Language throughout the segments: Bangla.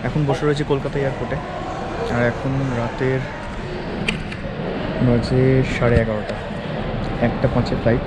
এখন বসে রয়েছে কলকাতা এয়ারপোর্টে, আর এখন রাতের বাজে 11:30, 1:05 ফ্লাইট।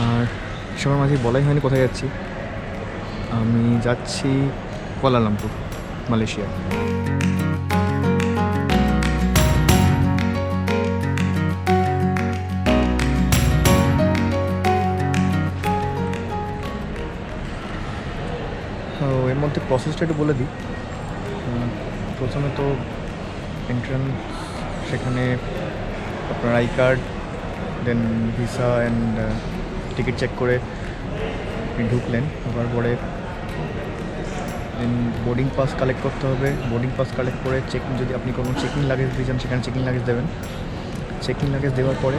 আর সবার মাঝে বলাই হয়নি কোথায় যাচ্ছি। আমি যাচ্ছি কুয়ালালামপুর, মালয়েশিয়া। এর মধ্যে প্রসেসটা একটু বলে দিই। প্রথমে তো এন্ট্রান্স, সেখানে আপনার I card, then visa and ticket check করে আপনি ঢুকলেন। ঢোকার পরে দেন বোর্ডিং পাস কালেক্ট করতে হবে। বোর্ডিং পাস কালেক্ট করে চেকিং, যদি আপনি কোনো চেকিং লাগেজ দিয়ে যান সেখানে চেকিং লাগেজ দেবেন। চেকিং লাগেজ দেওয়ার পরে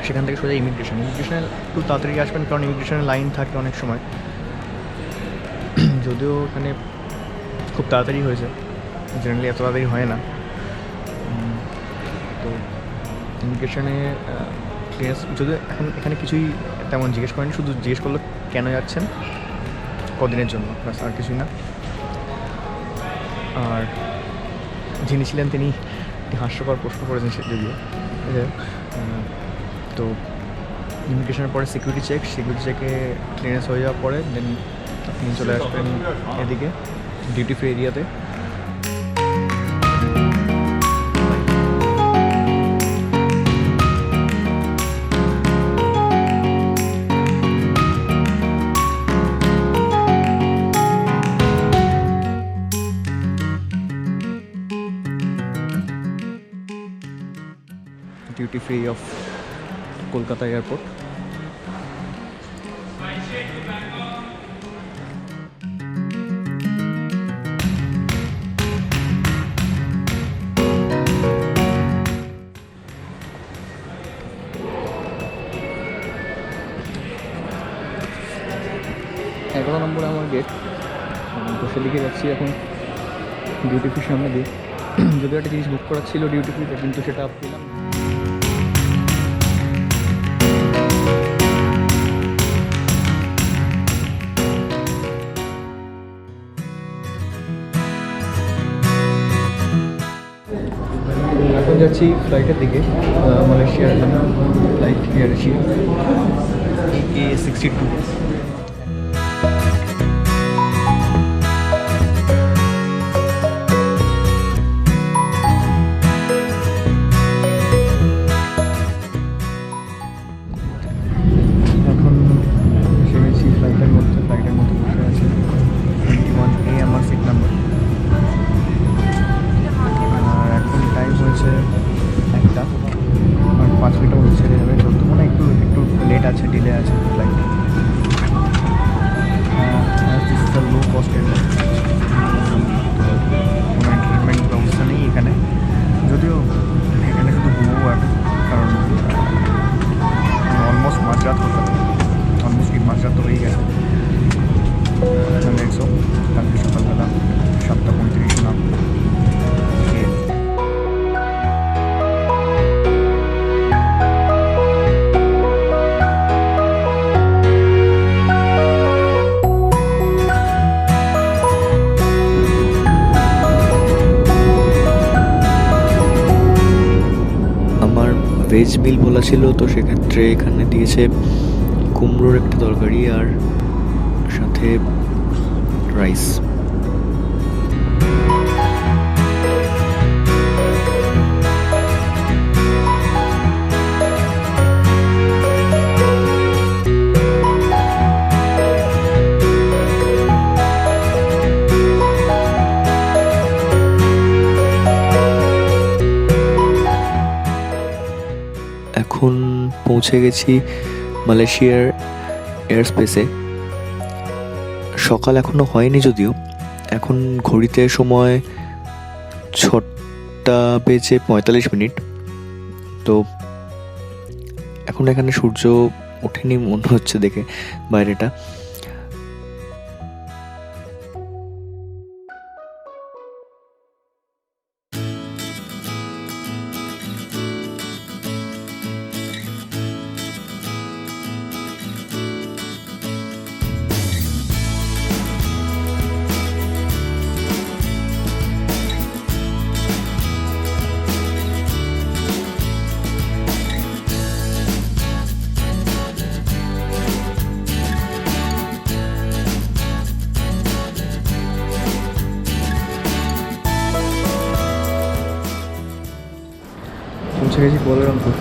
সেখান থেকে সোজা ইমিগ্রেশনে একটু তাড়াতাড়ি আসবেন, কারণ ইমিগ্রেশনের লাইন থাকে অনেক সময়। যদিও এখানে খুব তাড়াতাড়ি হয়েছে, জেনারেলি এত তাড়াতাড়ি হয় না। তো ইমিগ্রেশনে ক্লিয়ারেন্স, যদিও এখন এখানে কিছুই তেমন জিজ্ঞেস করেনি, শুধু জিজ্ঞেস করলো কেন যাচ্ছেন, কদিনের জন্য, ব্যাস, আর কিছুই না। আর যিনি ছিলেন তিনি হাস্যকর প্রশ্ন করেছেন সে যদিও। তো ইমিগ্রেশনের পরে সিকিউরিটি চেকে ক্লিয়ারেন্স হয়ে যাওয়ার পরে দেন আপনি চলে আসবেন এদিকে ডিউটি ফ্রি এরিয়াতে। Duty free of Kolkata airport. এগারো নম্বরে আমার গেট, তো সেদিকে যাচ্ছি এখন ডিউটি ফ্রির সামনে দিয়ে। যদিও একটা জিনিস বুক করা ছিল ডিউটি ফ্রিতে, কিন্তু সেটা পেলাম। এখন যাচ্ছি ফ্লাইটের দিকে, মালয়েশিয়ার জন্য ফ্লাইট এয়ারছি AK-62। এখন সেরেছি ফ্লাইটের মধ্যে বসে আছে 21A আমার সিট নাম্বার। আর এখন টাইম হয়েছে 1টা, আর 5 মিনিটের মধ্যে ছেড়ে যাবে। যত মনে একটু লেট আছে, ডিলে আছে flight. This is the low cost area, কোনো এন্টারটেনমেন্ট ব্যবস্থা নেই এখানে। যদিও এখানে শুধু ঘুমবো আর, কারণ অলমোস্ট মাঝরাত তো হয়ে গেছে। Let's go. কালকে সকালবেলা 7:35 নাম। ভেজ মিল বলা ছিল, তো সেক্ষেত্রে এখানে দিয়েছে কুমড়োর একটা তরকারি আর সাথে রাইস। পৌঁছে গেছি মালয়েশিয়ার এয়ার স্পেসে। সকাল এখনও হয়নি যদিও, এখন ঘড়িতে সময় 6:45। তো এখন এখানে সূর্য ওঠেনি মনে হচ্ছে দেখে বাইরেটা। পৌঁছে গেছি কুয়ালালামপুর।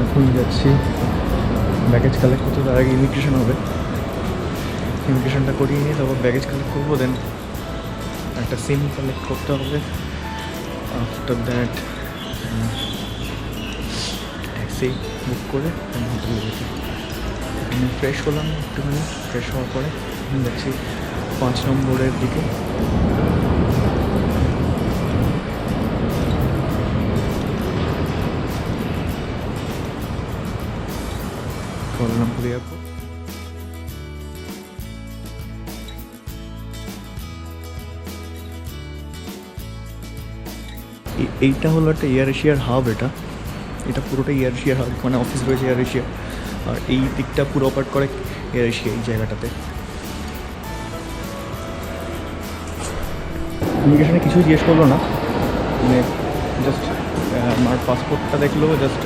এখন যাচ্ছি ব্যাগেজ কালেক্ট করতে, তার আগে ইমিগ্রেশন হবে। ইমিগ্রেশনটা করিয়ে নিয়ে তারপর ব্যাগেজ কালেক্ট করবো, দেন একটা সিম কালেক্ট করতে হবে। আফটার দ্যাট ট্যাক্সি বুক করে হোটেলে গেছি। এখানে ফ্রেশ হলাম একটুখানি, ফ্রেশ হওয়ার পরে যাচ্ছি 5 নম্বরের দিকে। Kuala Lumpur airport. এইটা হলো একটা এয়ার এশিয়ার হাব। এটা পুরোটা এয়ার এশিয়ার হাব, মানে অফিস রয়েছে এয়ার এশিয়া, আর এই দিকটা পুরো অপারেট করে এয়ার এশিয়া এই জায়গাটাতে। ইমিগ্রেশনে কিছুই জিজ্ঞেস করলো না, মানে জাস্ট আমার পাসপোর্টটা দেখলো জাস্ট,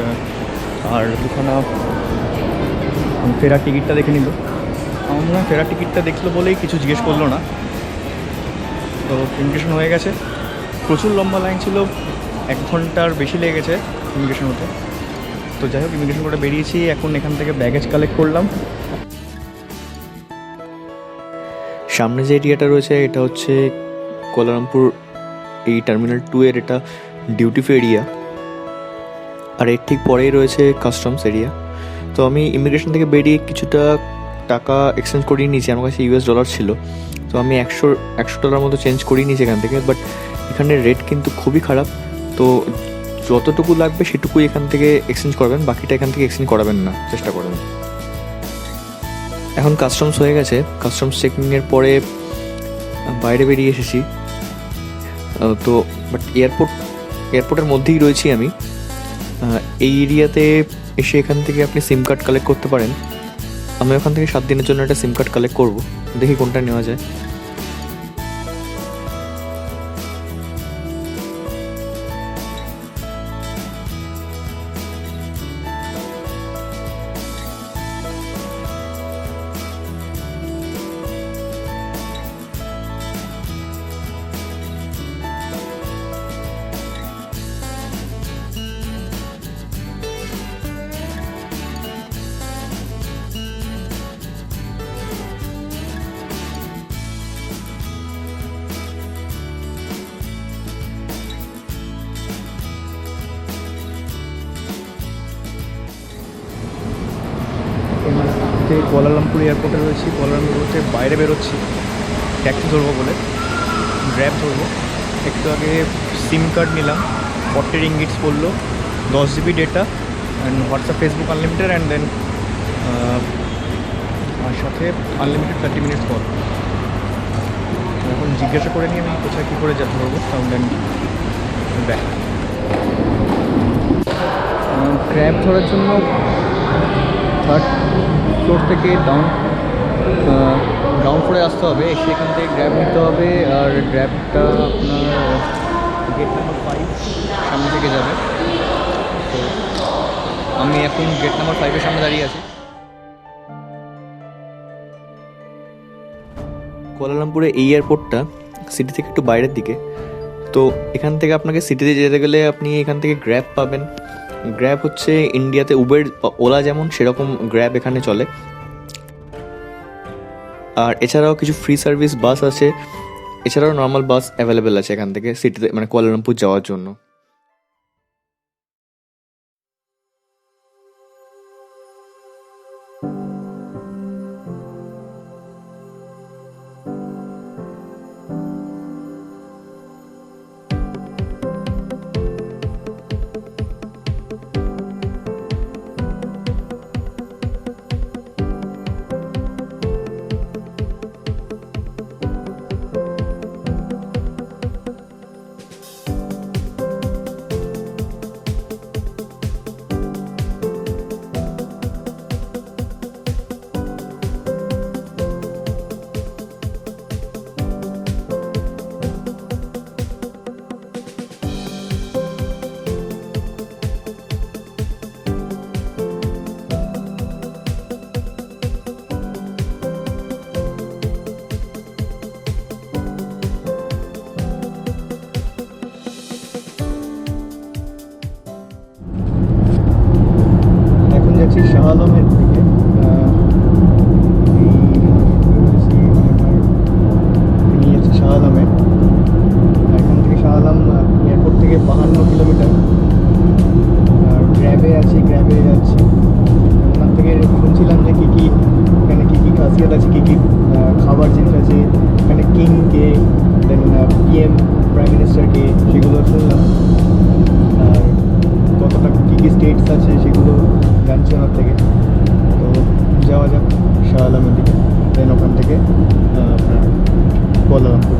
আর দুখানা ফেরার টিকিটটা দেখে নিল। আমার মনে হয় ফেরার টিকিটটা দেখলো বলেই কিছু জিজ্ঞেস করলো না। তো ইমিগ্রেশন হয়ে গেছে। প্রচুর লম্বা লাইন ছিল, 1 ঘন্টার বেশি লেগে গেছে ইমিগ্রেশন হতে। তো যাই হোক, ইমিগ্রেশন করে বেরিয়েছি। এখন এখান থেকে ব্যাগেজ কালেক্ট করলাম। সামনে যে এরিয়াটা রয়েছে এটা হচ্ছে কুয়ালালামপুর এই টার্মিনাল 2 এর এটা ডিউটি ফ্রি এরিয়া, আর এর ঠিক পরেই রয়েছে কাস্টমস এরিয়া। তো আমি ইমিগ্রেশন থেকে বেরিয়ে কিছুটা টাকা এক্সচেঞ্জ করিয়ে নিয়েছি, আমার কাছে $US ছিল। তো আমি $100 মতো চেঞ্জ করিয়ে নিয়েছি এখান থেকে। বাট এখানে রেট কিন্তু খুবই খারাপ। তো যতটুকু লাগবে সেটুকুই এখান থেকে এক্সচেঞ্জ করবেন, বাকিটা এখান থেকে এক্সচেঞ্জ করাবেন না, চেষ্টা করবেন। এখন কাস্টমস হয়ে গেছে, কাস্টমস চেকিংয়ের পরে বাইরে বেরিয়ে এসেছি। তো বাট এয়ারপোর্টের মধ্যেই রয়েছি আমি। এই এরিয়াতে এসে এখান থেকে আপনি সিম কার্ড কালেক্ট করতে পারেন। আমি ওখান থেকে 7 দিনের জন্য একটা সিম কার্ড কালেক্ট করবো, দেখি কোনটা নেওয়া যায়। কুয়ালালামপুর এয়ারপোর্টে রয়েছি। কুয়ালালামপুরতে বাইরে বেরোচ্ছি ট্যাক্সি ধরবো বলে, গ্র্যাব ধরবো। একটু আগে সিম কার্ড নিলাম, 40 রিঙ্গিটস পড়লো, 10 GB data and WhatsApp Facebook unlimited, and then আর সাথে আনলিমিটেড 30 মিনিটস কল। এখন জিজ্ঞাসা করে নিই আমি কোথায় কী করে ধরবো, তাহলে দেন ব্যাক। গ্র্যাব ধরার জন্য 3rd ফ্লোর থেকে গ্রাউন্ড ফ্লোরে আসতে হবে, এসে এখান থেকে গ্র্যাব নিতে হবে। আর গ্র্যাবটা আপনার গেট নাম্বার 5 সামনে থেকে যাবে। তো আমি এখন গেট নাম্বার 5-এর সামনে দাঁড়িয়ে আছি। কুয়ালালামপুরে এই এয়ারপোর্টটা সিটি থেকে একটু বাইরের দিকে। তো এখান থেকে আপনাকে সিটিতে যেতে গেলে আপনি এখান থেকে গ্র্যাব পাবেন। গ্র্যাব হচ্ছে ইন্ডিয়াতে উবের ওলা যেমন, সেরকম গ্র্যাব এখানে চলে। আর এছাড়াও কিছু ফ্রি সার্ভিস বাস আছে, এছাড়াও নর্মাল বাস অ্যাভেলেবেল আছে এখান থেকে সিটিতে, মানে কুয়ালালামপুর যাওয়ার জন্য। যাচ্ছি শাহ আলমের দিকে। নিয়ে যাচ্ছি শাহ আলমে। এখান থেকে শাহ আলম এয়ারপোর্ট থেকে 52 কিলোমিটার। আর গ্র্যাবে যাচ্ছি। ওখান থেকে শুনছিলাম যে কী কী এখানে কী কী খাসিয়াত আছে, কী কী খাবার জিনিস আছে এখানে, কিং কে, দেন পিএম প্রাইম মিনিস্টার কে, সেগুলো শুনলাম। আর কতটা কী কী স্টেটস আছে সেগুলো জানছি ওনার থেকে। তো যাওয়া যাক শাহ আলমের দিকে, দেন ওখান থেকে আপনার কুয়ালালামপুর।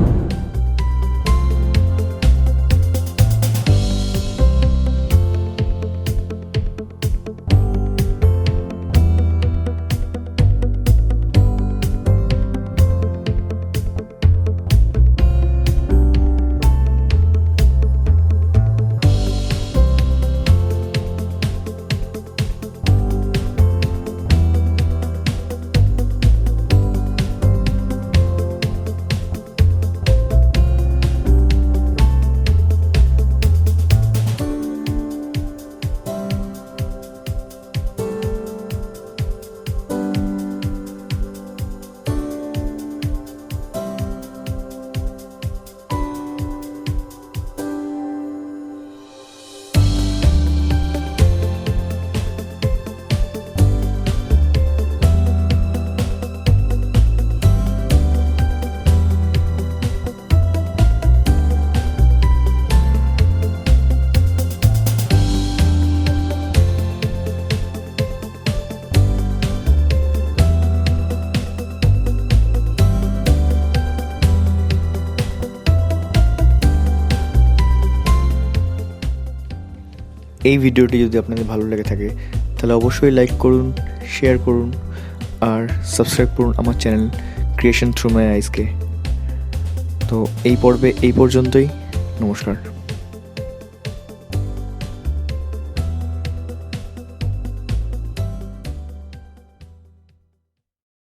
এই ভিডিওটি যদি আপনাদের ভালো লেগে থাকে তাহলে অবশ্যই লাইক করুন, শেয়ার করুন আর সাবস্ক্রাইব করুন আমার চ্যানেল ক্রিয়েশন থ্রু মাই আইসকে। তো এই পর্বে এই পর্যন্তই। নমস্কার।